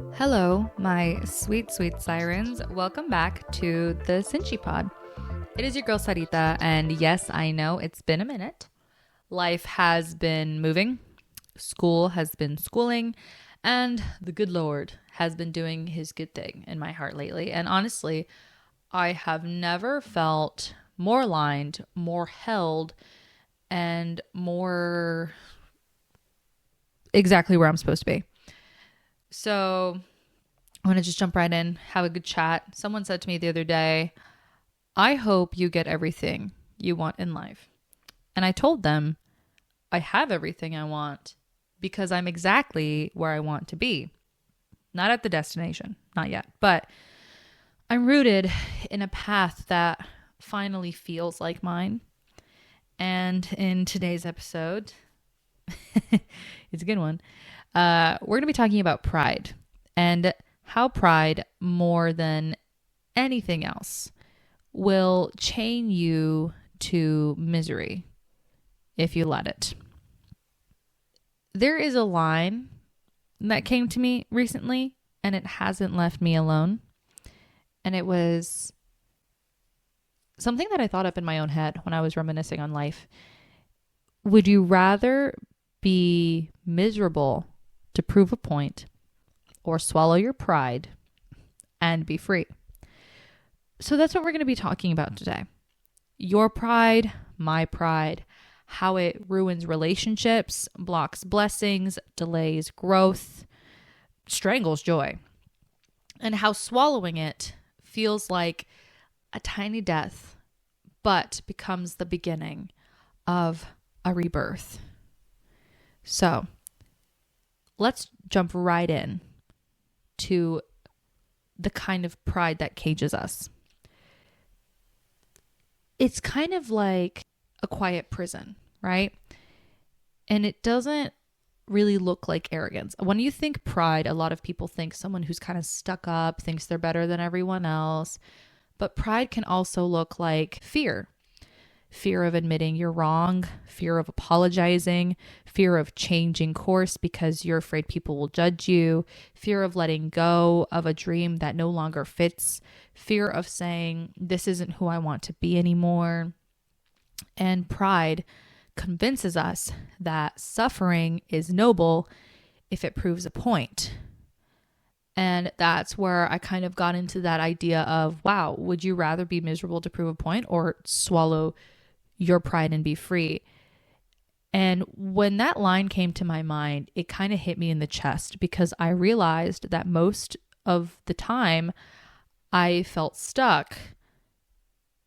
Hello, my sweet, sweet sirens. Welcome back to the Cinchi Pod. It is your girl Sarita, and yes, I know it's been a minute. Life has been moving, school has been schooling, and the good Lord has been doing his good thing in my heart lately. And honestly, I have never felt more aligned, more held, and more exactly where I'm supposed to be. So I want to just jump right in, have a good chat. Someone said to me the other day, I hope you get everything you want in life. And I told them, I have everything I want because I'm exactly where I want to be. Not at the destination, not yet, but I'm rooted in a path that finally feels like mine. And in today's episode, it's a good one. We're going to be talking about pride and how pride, more than anything else, will chain you to misery if you let it. There is a line that came to me recently, and it hasn't left me alone. And it was something that I thought up in my own head when I was reminiscing on life. Would you rather be miserable to prove a point, or swallow your pride and be free? So that's what we're going to be talking about today. Your pride, my pride, how it ruins relationships, blocks blessings, delays growth, strangles joy, and how swallowing it feels like a tiny death, but becomes the beginning of a rebirth. So let's jump right in to the kind of pride that cages us. It's kind of like a quiet prison, right? And it doesn't really look like arrogance. When you think pride, a lot of people think someone who's kind of stuck up, thinks they're better than everyone else. But pride can also look like fear. Fear of admitting you're wrong, fear of apologizing, fear of changing course because you're afraid people will judge you, fear of letting go of a dream that no longer fits, fear of saying, this isn't who I want to be anymore. And pride convinces us that suffering is noble if it proves a point. And that's where I kind of got into that idea of, wow, would you rather be miserable to prove a point or swallow your pride and be free? And when that line came to my mind, it kind of hit me in the chest because I realized that most of the time I felt stuck.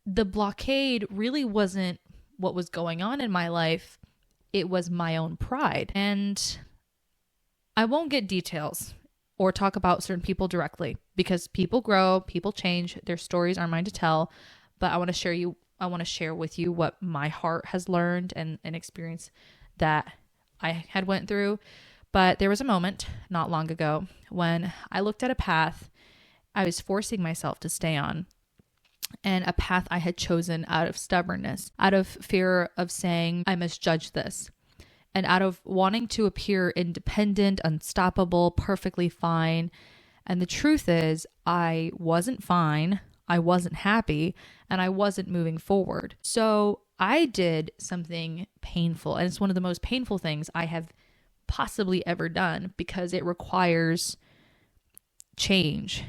The blockade really wasn't what was going on in my life. It was my own pride. And I won't get details or talk about certain people directly because people grow, people change, their stories are mine to tell. But I want to share with you what my heart has learned and an experience that I had went through. But there was a moment not long ago when I looked at a path I was forcing myself to stay on, and a path I had chosen out of stubbornness, out of fear of saying, I must judge this, and out of wanting to appear independent, unstoppable, perfectly fine. And the truth is, I wasn't fine, I wasn't happy, and I wasn't moving forward. So I did something painful, and it's one of the most painful things I have possibly ever done because it requires change.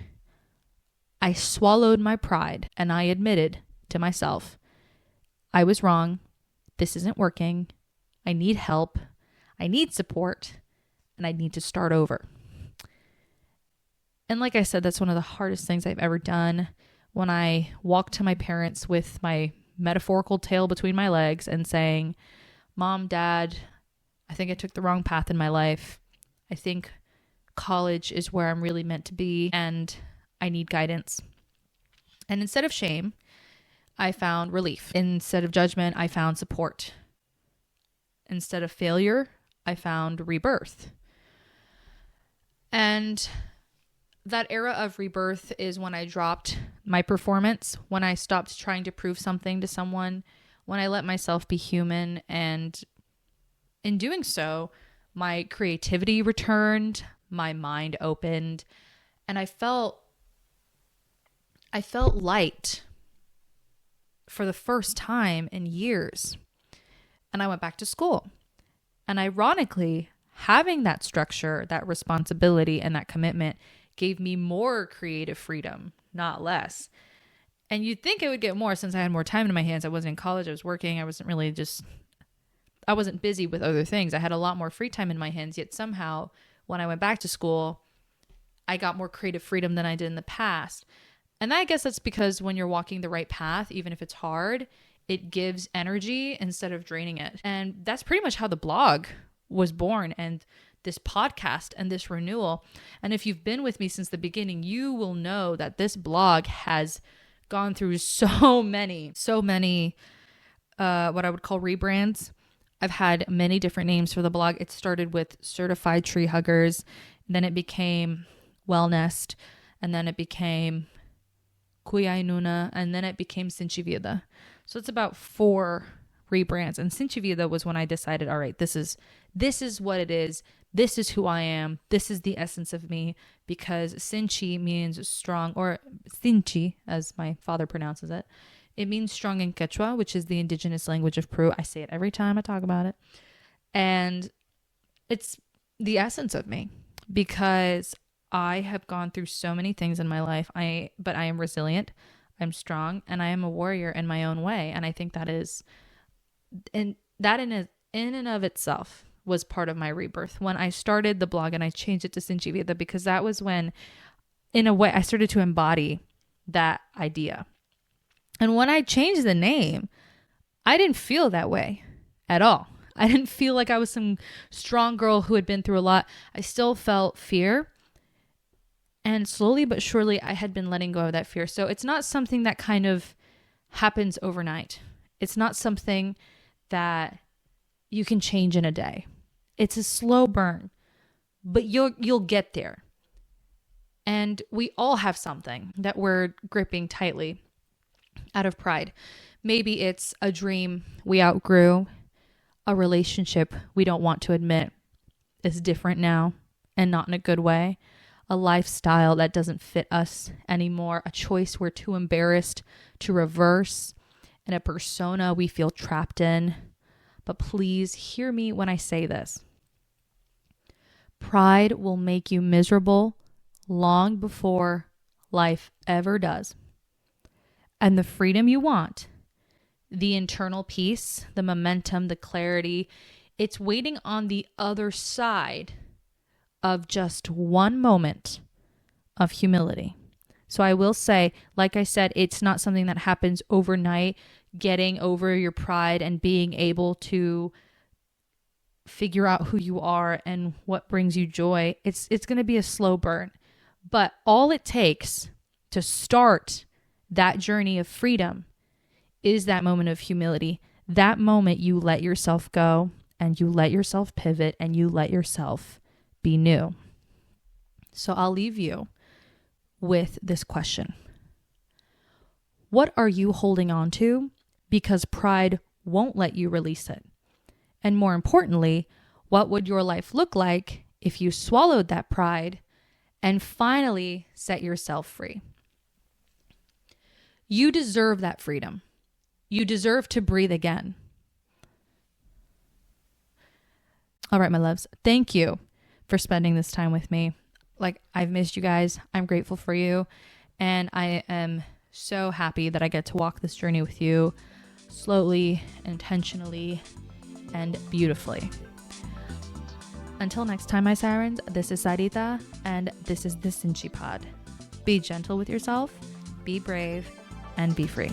I swallowed my pride and I admitted to myself, I was wrong. This isn't working. I need help. I need support, and I need to start over. And like I said, that's one of the hardest things I've ever done. When I walked to my parents with my metaphorical tail between my legs and saying, Mom, Dad, I think I took the wrong path in my life. I think college is where I'm really meant to be, and I need guidance. And instead of shame, I found relief. Instead of judgment, I found support. Instead of failure, I found rebirth. And that era of rebirth is when I dropped my performance, when I stopped trying to prove something to someone, when I let myself be human. And in doing so, my creativity returned, my mind opened, and I felt light for the first time in years. And I went back to school. And ironically, having that structure, that responsibility, and that commitment gave me more creative freedom, not less. And you'd think it would get more since I had more time in my hands. I wasn't in college. I was working. I wasn't busy with other things. I had a lot more free time in my hands. Yet somehow, when I went back to school, I got more creative freedom than I did in the past. And I guess that's because when you're walking the right path, even if it's hard, it gives energy instead of draining it. And that's pretty much how the blog was born, and this podcast and this renewal. And if you've been with me since the beginning, you will know that this blog has gone through so many what I would call rebrands. I've had many different names for the blog. It started with Certified Tree Huggers, then it became Wellnest, and then it became Kuya Inuna, and then it became Sinchivida. So it's about 4 rebrands. And Sinchivida was when I decided, all right, this is what it is. This is who I am. This is the essence of me, because Sinchi means strong, or Sinchi, as my father pronounces it. It means strong in Quechua, which is the indigenous language of Peru. I say it every time I talk about it. And it's the essence of me, because I have gone through so many things in my life. But I am resilient, I'm strong, and I am a warrior in my own way. And I think that is, and that in and of itself was part of my rebirth. When I started the blog and I changed it to Sinchivida, because that was when, in a way, I started to embody that idea. And when I changed the name, I didn't feel that way at all. I didn't feel like I was some strong girl who had been through a lot. I still felt fear. And slowly but surely, I had been letting go of that fear. So it's not something that kind of happens overnight. It's not something that you can change in a day. It's a slow burn, but you'll get there. And we all have something that we're gripping tightly out of pride. Maybe it's a dream we outgrew, a relationship we don't want to admit is different now and not in a good way, a lifestyle that doesn't fit us anymore, a choice we're too embarrassed to reverse, and a persona we feel trapped in. But please hear me when I say this. Pride will make you miserable long before life ever does. And the freedom you want, the internal peace, the momentum, the clarity, it's waiting on the other side of just one moment of humility. So I will say, like I said, it's not something that happens overnight. Getting over your pride and being able to figure out who you are and what brings you joy, it's going to be a slow burn. But all it takes to start that journey of freedom is that moment of humility. That moment you let yourself go and you let yourself pivot and you let yourself be new. So I'll leave you with this question. What are you holding on to because pride won't let you release it? And more importantly, what would your life look like if you swallowed that pride and finally set yourself free? You deserve that freedom. You deserve to breathe again. All right, my loves, thank you for spending this time with me. Like, I've missed you guys. I'm grateful for you. And I am so happy that I get to walk this journey with you slowly, intentionally, and beautifully. Until next time, my sirens, this is Sarita, and this is the Sinchi Pod. Be gentle with yourself, be brave, and be free.